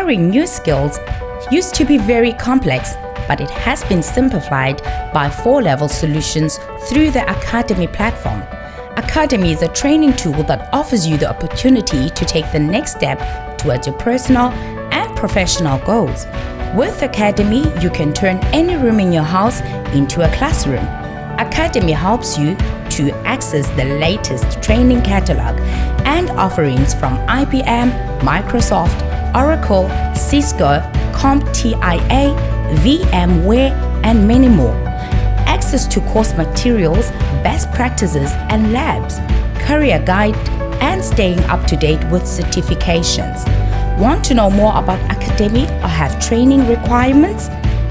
Acquiring new skills used to be very complex, but it has been simplified by 4-level solutions through the Academy platform. Academy is a training tool that offers you the opportunity to take the next step towards your personal and professional goals. With Academy, you can turn any room in your house into a classroom. Academy helps you to access the latest training catalog and offerings from IBM, Microsoft, Oracle, Cisco, CompTIA, VMware, and many more. Access to course materials, best practices and labs, career guide, and staying up to date with certifications. Want to know more about Academy or have training requirements?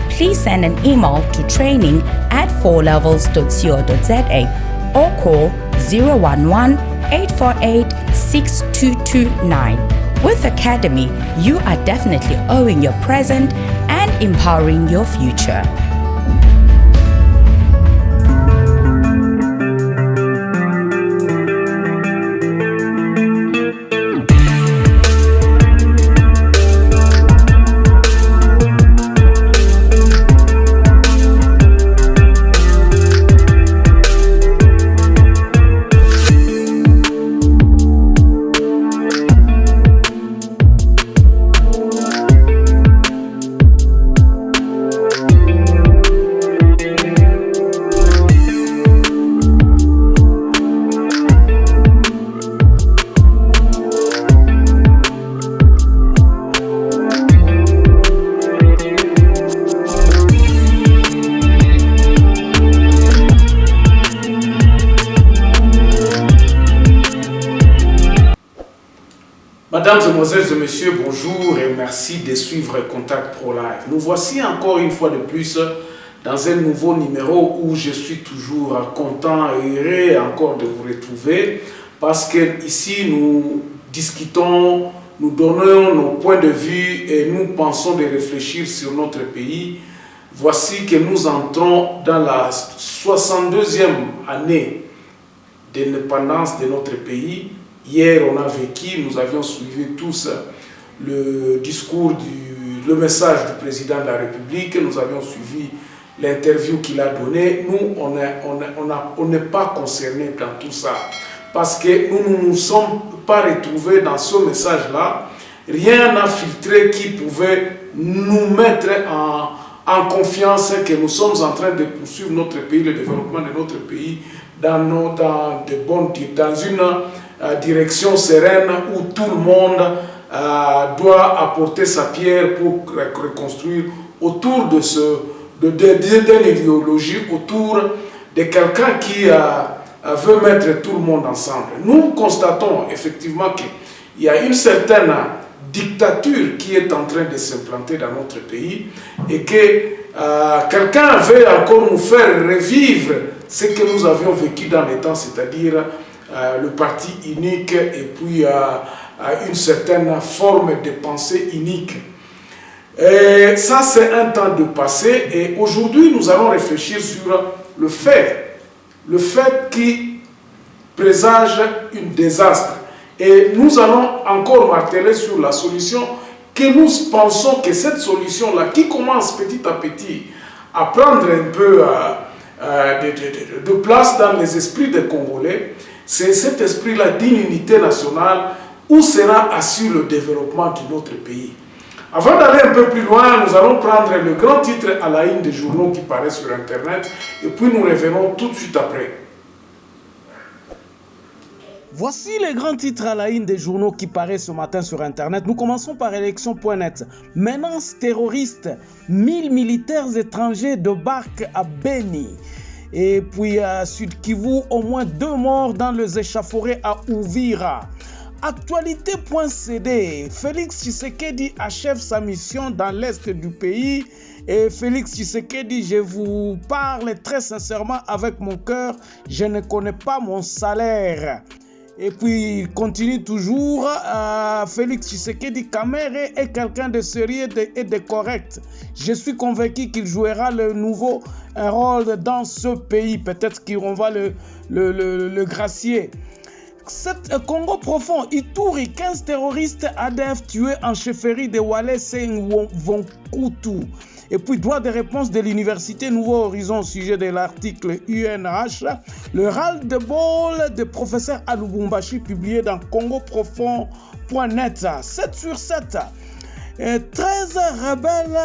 Please send an email to training@4levels.co.za or call 011-848-6229. With Academy, you are definitely owning your present and empowering your future. Mesdames, Mesdemoiselles et Messieurs, bonjour et merci de suivre Contact Pro Live. Nous voici encore une fois de plus dans un nouveau numéro où je suis toujours content et heureux encore de vous retrouver parce que ici nous discutons, nous donnons nos points de vue et nous pensons de réfléchir sur notre pays. Voici que nous entrons dans la 62e année d'indépendance de notre pays. Hier, on a vécu, nous avions suivi tous le discours, le message du président de la République, nous avions suivi l'interview qu'il a donnée. Nous, on n'est pas concernés dans tout ça parce que nous ne nous sommes pas retrouvés dans ce message-là. Rien n'a filtré qui pouvait nous mettre en confiance que nous sommes en train de poursuivre notre pays, le développement de notre pays dans une direction sereine où tout le monde doit apporter sa pierre pour reconstruire autour d'une idéologie, autour de quelqu'un qui veut mettre tout le monde ensemble. Nous constatons effectivement qu'il y a une certaine dictature qui est en train de s'implanter dans notre pays et que quelqu'un veut encore nous faire revivre ce que nous avions vécu dans les temps, c'est-à-dire le parti unique et puis une certaine forme de pensée unique. Et ça, c'est un temps de passé et aujourd'hui, nous allons réfléchir sur le fait qui présage un désastre. Et nous allons encore marteler sur la solution que nous pensons que cette solution-là, qui commence petit à petit à prendre un peu de place dans les esprits des Congolais, c'est cet esprit-là d'une unité nationale où sera assuré le développement de notre pays. Avant d'aller un peu plus loin, nous allons prendre le grand titre à la une des journaux qui paraissent sur Internet et puis nous revenons tout de suite après. Voici les grands titres à la une des journaux qui paraissent ce matin sur Internet. Nous commençons par élection.net. Menace terroriste, 1000 militaires étrangers débarquent à Beni. Et puis à Sud Kivu, au moins 2 morts dans les échauffourées à Uvira. Actualité.cd, Félix Tshisekedi achève sa mission dans l'est du pays. Et Félix Tshisekedi, je vous parle très sincèrement avec mon cœur, je ne connais pas mon salaire. Et puis il continue toujours, Félix Tshisekedi Kamere est quelqu'un de sérieux et de correct. Je suis convaincu qu'il jouera un rôle dans ce pays. Peut-être qu'on va le gracier. Congo profond, Ituri, 15 terroristes ADF tués en chefferie de Walese Vonkutu. Et puis, droit de réponse de l'Université Nouveau Horizon au sujet de l'article UNH, le ras-le-bol de professeur à Lubumbashi publié dans congoprofond.net. 7 sur 7. 13 rebelles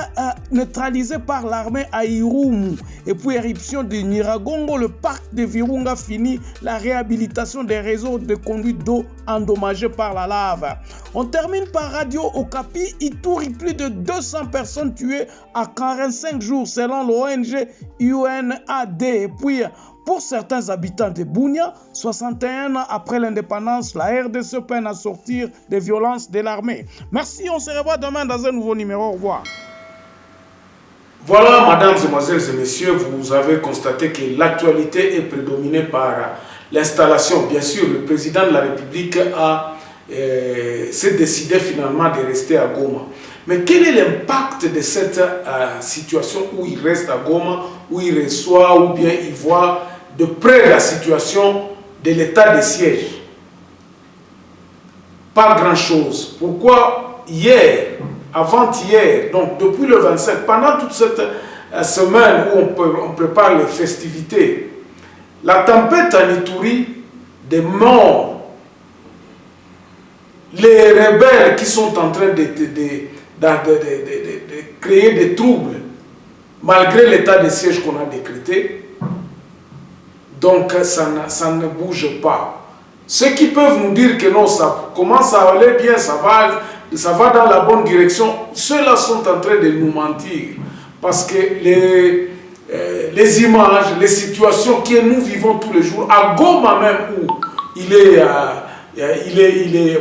neutralisés par l'armée à Irumu. Et puis éruption de Nyiragongo, le parc de Virunga finit la réhabilitation des réseaux de conduite d'eau endommagés par la lave. On termine par Radio Okapi, Ituri, plus de 200 personnes tuées à 45 jours selon l'ONG UNAD. Et puis pour certains habitants de Bunia, 61 ans après l'indépendance, la RDC peine à sortir des violences de l'armée. Merci, on se revoit demain dans un nouveau numéro. Au revoir. Voilà, mesdames, mesdemoiselles et messieurs, vous avez constaté que l'actualité est prédominée par l'installation. Bien sûr, le président de la République s'est décidé finalement de rester à Goma. Mais quel est l'impact de cette situation où il reste à Goma, où il reçoit ou bien il voit de près la situation de l'état de siège? Pas grand-chose. Pourquoi hier, avant-hier, donc depuis le 27, pendant toute cette semaine où on prépare les festivités, la tempête en Ituri, des morts, les rebelles qui sont en train de créer des troubles, malgré l'état de siège qu'on a décrété, donc ça ne bouge pas. Ceux qui peuvent nous dire que non, ça commence à aller bien, ça va dans la bonne direction, ceux-là sont en train de nous mentir. Parce que les images, les situations que nous vivons tous les jours, à Goma même où il est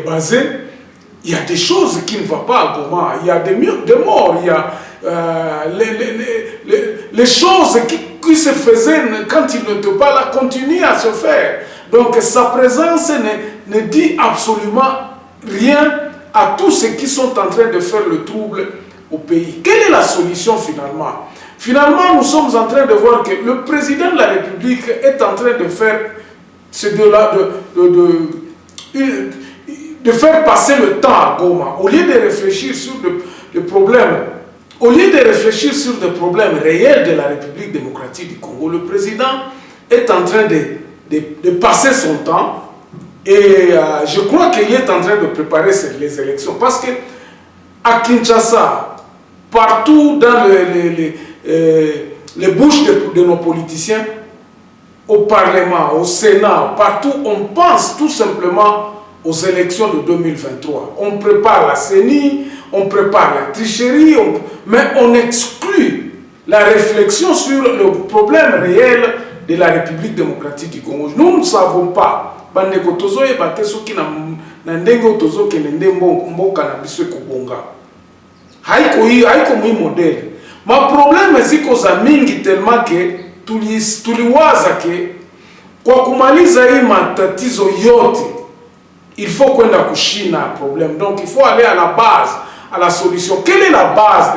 basé, il y a des choses qui ne vont pas à Goma. Il y a des morts, il y a les choses qui se faisaient quand il n'était pas là continuent à se faire. Donc sa présence ne dit absolument rien à tous ceux qui sont en train de faire le trouble au pays. Quelle est la solution finalement? Finalement, nous sommes en train de voir que le président de la République est en train de faire de faire passer le temps à Goma. Au lieu de réfléchir sur le problème, au lieu de réfléchir sur des problèmes réels de la République démocratique du Congo, le président est en train de passer son temps et je crois qu'il est en train de préparer les élections. Parce que à Kinshasa, partout dans les bouches de nos politiciens, au Parlement, au Sénat, partout, on pense tout simplement aux élections de 2023. On prépare la CENI, on prépare la tricherie, mais on exclut la réflexion sur le problème réel de la République démocratique du Congo. Nous ne savons pas. Ma problème ziko za mingi tellement que tuliwaza ke kwa kumaliza hii matatizo yote il faut kwenda kushina problème. Donc il faut aller à la base, à la solution. Quelle est la base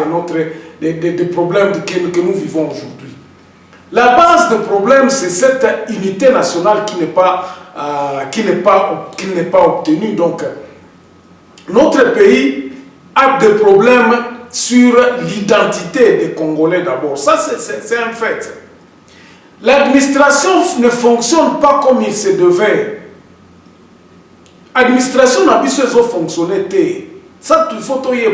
des problèmes que nous vivons aujourd'hui? La base des problèmes, c'est cette unité nationale qui n'est pas obtenue. Donc notre pays a des problèmes sur l'identité des Congolais d'abord. Ça, c'est un fait. L'administration ne fonctionne pas comme il se devait. L'administration n'a pas fonctionné. Ça, il faut que tu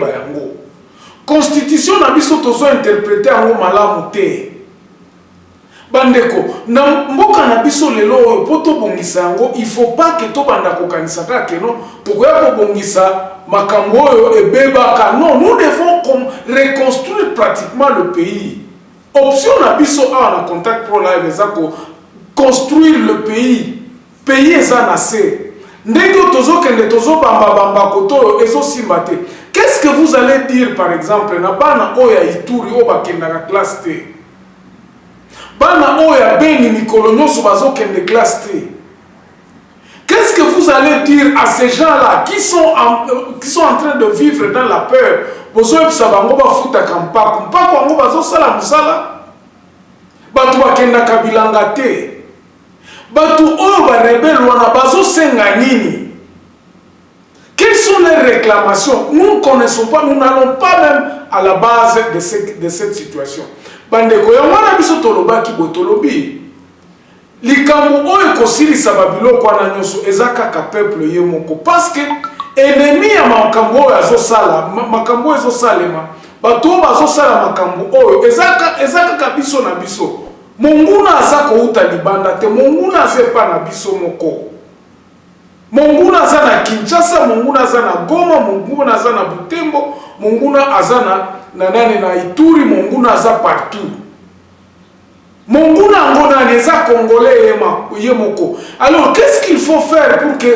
Constitution n'a pas interprété en malamu. Bandeko, na mboka na biso lelo poto bongisa yango, il faut pas que to banda kokanisa ka keno pourquoi ko bongisa makambo oyo ebebaka. Non, nous devons reconstruire pratiquement le pays. Option na biso a na contact pro live ezako construire le pays. Pays ezanase. Ndenge tozo kende tozo bamba koto ezo simbate. Qu'est-ce que vous allez dire par exemple na bana oya Ituri o bakenda ka classe T? Bana oya Beni Mikolo nyonso bazokende classe T. Qu'est-ce que vous allez dire à ces gens-là qui sont en train de vivre dans la peur? Bozoe sabango ba futa kampaku mpako ngo bazosala musala batu bakenda kabilanga te. Batu oyo ba rebelle wana bazo senga nini? Quelles sont les réclamations? Nous ne connaissons pas, nous n'allons pas même à la base de cette situation. Bandeko ya mwana biso toloba ki botolobi. Likambo oyo kosilisa babiloko wana nyonso ezaka ka peuple ye moko parce que ennemi ya makambo oyo azosala makambo oyo ezosalema bato bazosala makambo oyo ezaka ka biso na biso. Monguna aza kouta libanda te, monguna azepa na biso moko. Monguna aza na Kinshasa, monguna aza na Goma, monguna aza na Butembo, monguna aza na Ituri, monguna aza partout. Monguna ngona neza congolais yemoko. Alors qu'est-ce qu'il faut faire pour que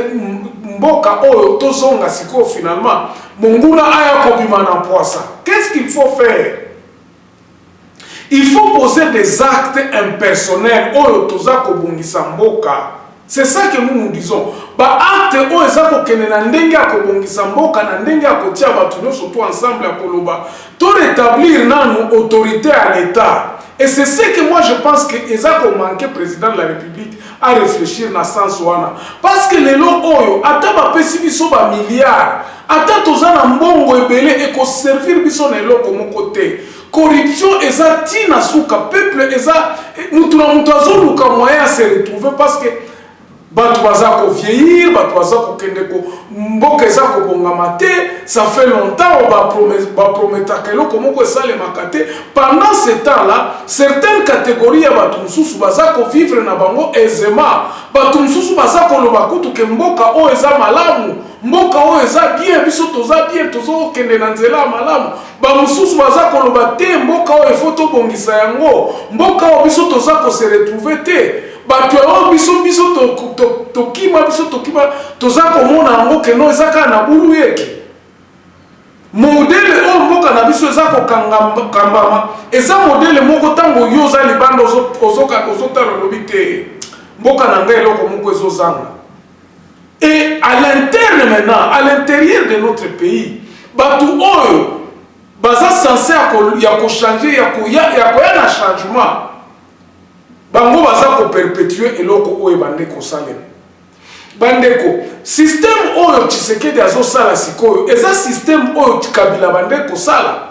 mboka oyo tozonga siko finalement monguna aya kobima na poisa? Qu'est-ce qu'il faut faire? Il faut poser des actes impersonnels oyo toza kobongisa mboka. C'est ça que nous disons. Ba acte oyo eza kokende na ndenge ya kobongisa mboka na ndenge ya kotia bato nyonso tout ensemble ya koloba to rétablir nanu autorité à l'État. Et c'est ce que moi je pense que Ezako manqué président de la République à réfléchir na sens wana. Parce que les lots oyo, ata ba pesi biso ba milliards, ata toza na mbongo ebele et ko servir biso na eloko mon côté. Corruption eza tina suka peuple eza mutu na mutu azoluka moyen à se retrouver parce que bato baza ko vieillir, bato baza ko kende ko mboka eza ko bongama te, ça fait longtemps ba promettre que eloko moko esale makate. Pendant ce temps-là, certaines catégories ya bato mususu baza ko vivre na bango aisément. Bato mususu baza ko loba kutu ke mboka o eza malamu, mboka o eza bien, biso toza bien, tozo kende na nzela malamu. Ba mususu baza ko loba te mboka o efoto bongisa yango, mboka o biso toza ko se retrouver te. Bato ya biso tokima biso tokima toza komona yango ke no ezaka na bulu yeke. Modele o mboka na biso eza kokambama eza modele moko tango yo za libanda ozotala lobi te mboka na ngai eloko moko ezozanga. Et à l'interne maintenant, à l'intérieur de notre pays, bato oyo baza censé ya ko changer ya ko na changement. Bango baza ko perpétuer eloko oyo bandeko salem. Bandeko, système oyo Tshisekedi azosala sikoyo, eza système oyo Kabila bandeko sala.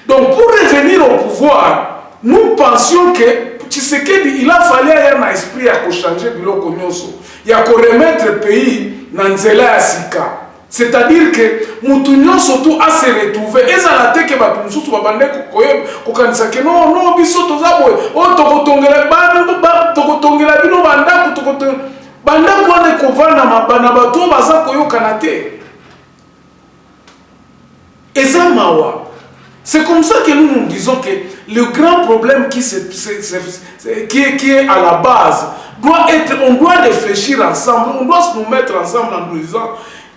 Donc pour revenir au pouvoir, nous pensions que Tshisekedi il a fallu avoir un esprit à changer biloko nyonso, ya ko remettre le pays na nzela ya sika. C'est-à-dire que mutu nyonso tout a se retrouver ezala te ke bato mususu babandeko kokanisa ke non biso toza boye o tokotongela bino bandako bandako wana kovanda mabana bato baza koyokana te. Eza mawa. C'est comme ça que nous disons que le grand problème qui est à la base doit être, on doit réfléchir ensemble, on doit nous mettre ensemble en nous disant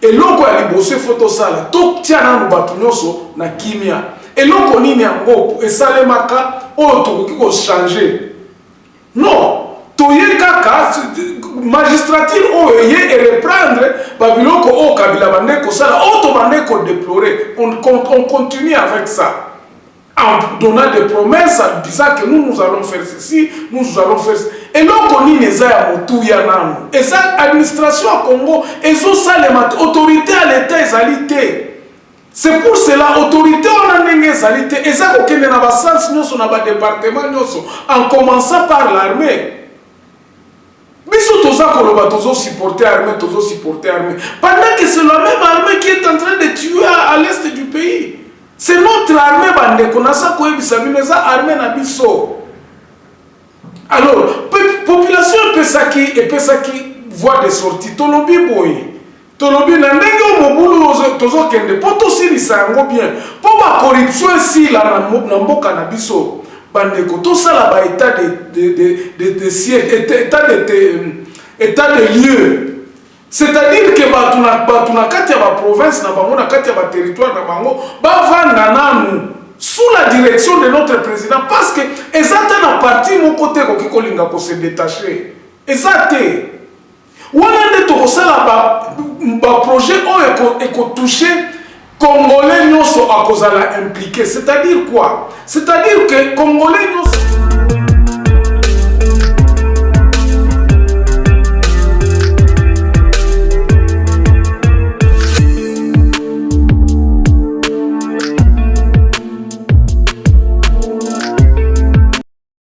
et loko ya liboso photo sala to tiana no bato nyonso na kimia et loko nini yango esalemaka o to ko changer non to ye kaka magistrature o ye et reprendre babiloko o Kabila bandeko sala o to bandeko déplorer. On continue avec ça en donnant des promesses en disant que nous allons faire ceci, nous allons faire ceci. Et l'on connaît les motu ya nanu. Et ça, administration à Congo, et ça, les autorités à l'État, égalité. C'est pour cela, autorité on a une égalité. Et ça, aucun n'a pas sens, nous sommes dans département, en commençant par l'armée. Mais surtout, tozo supporter l'armée, tozo supporter l'armée. Pendant que c'est la même armée qui est en train de tuer à l'est du pays. C'est notre armée bande qu'on a ça quoi bisabineza armée na biso. Alors population qui voit des sorties tolobi boy. Tolobi na ndenge mobulu tozo kende poto sili sango bien. Po ba corruption si la na mboka na biso. Bande ko to sala ba état de siège état de lieu. C'est-à-dire que batuna kati ya ba province na bango na kati ya ba territoire na bango ba vanda nanu sous la direction de notre président parce que ezata na parti mon côté ko kikolinga ko se détacher ezate wana nde to sala ba projet o eko toucher congolais nyonso akozala impliqué. C'est-à-dire quoi? C'est-à-dire que congolais nyonso